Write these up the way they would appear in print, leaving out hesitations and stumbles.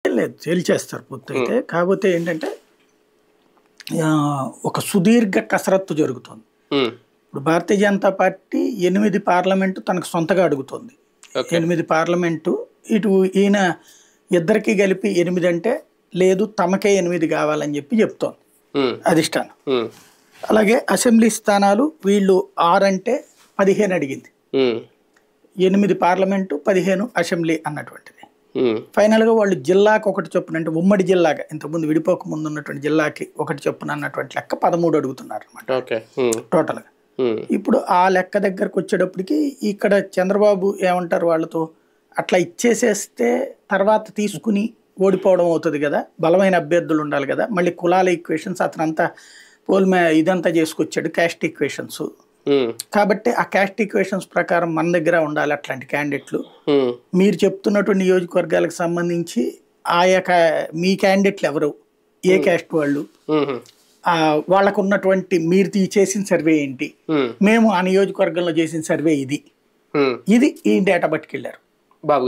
లేదు తేల్చేస్తారు పూర్తయితే. కాకపోతే ఏంటంటే ఒక సుదీర్ఘ కసరత్తు జరుగుతుంది. ఇప్పుడు భారతీయ జనతా పార్టీ 8 పార్లమెంటు తనకు సొంతగా అడుగుతుంది. 8 పార్లమెంటు ఇటు ఈయన ఇద్దరికి కలిపి 8 అంటే లేదు తమకే 8 కావాలని చెప్తోంది అధిష్టానం. అలాగే అసెంబ్లీ స్థానాలు వీళ్ళు 6 అంటే 15 అడిగింది. 8 పార్లమెంటు 15 అసెంబ్లీ అన్నటువంటిది. ఫైనల్ గా వాళ్ళు జిల్లాకు ఒకటి చొప్పున అంటే ఉమ్మడి జిల్లాగా ఇంతకుముందు విడిపోక ముందు ఉన్నటువంటి జిల్లాకి ఒకటి చొప్పున అన్నటువంటి లెక్క 13 అడుగుతున్నారు అనమాట టోటల్ గా. ఇప్పుడు ఆ లెక్క దగ్గరకు వచ్చేటప్పటికి ఇక్కడ చంద్రబాబు ఏమంటారు వాళ్ళతో అట్లా ఇచ్చేసేస్తే తర్వాత తీసుకుని ఓడిపోవడం అవుతుంది కదా, బలమైన అభ్యర్థులు ఉండాలి కదా, మళ్ళీ కులాల ఈక్వేషన్స్ అతనంతా ఇదంతా చేసుకొచ్చాడు క్యాస్ట్ ఈక్వేషన్స్. కాబట్టి ఆ క్యాస్ట్ ఈక్వేషన్స్ ప్రకారం మన దగ్గర ఉండాలి అట్లాంటి క్యాండిడేట్లు. మీరు చెప్తున్నటువంటి నియోజకవర్గాలకు సంబంధించి ఆయా మీ క్యాండిడేట్లు ఎవరు, ఏ క్యాస్ట్ వాళ్ళు, వాళ్ళకు ఉన్నటువంటి మీరు చేసిన సర్వే ఏంటి, మేము ఆ నియోజకవర్గంలో చేసిన సర్వే ఇది ఈ డేటా పట్టుకెళ్ళారు బాబు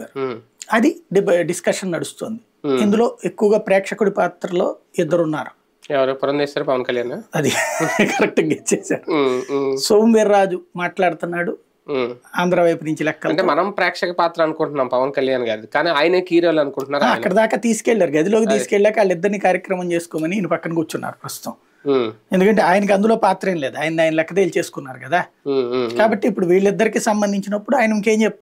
గారు. అది డిస్కషన్ నడుస్తుంది. ఇందులో ఎక్కువగా ప్రేక్షకుడి పాత్రలో 2 ఉన్నారు. పురంధేశ్వరి, పవన్ కళ్యాణ్. అది కరెక్ట్ గా ఇచ్చేసారు. సోమవీర్రాజు మాట్లాడుతున్నాడు ఆంధ్ర వైపు నుంచి లెక్క. అంటే మనం ప్రేక్షక పాత్ర అనుకుంటున్నాం పవన్ కళ్యాణ్ గారి, కానీ ఆయన హీరోలు అనుకుంటున్నారు. అక్కడ దాకా తీసుకెళ్లారు, గదిలోకి తీసుకెళ్ళాక వాళ్ళిద్దరిని కార్యక్రమం చేసుకోమని ఈయన పక్కన కూర్చున్నారు ప్రస్తుతం. ఎందుకంటే ఆయనకి అందులో పాత్ర ఏం లేదు, ఆయన లెక్క తేల్చేసుకున్నారు కదా. కాబట్టి ఇప్పుడు వీళ్ళిద్దరికి సంబంధించినప్పుడు ఆయన ఇంకేం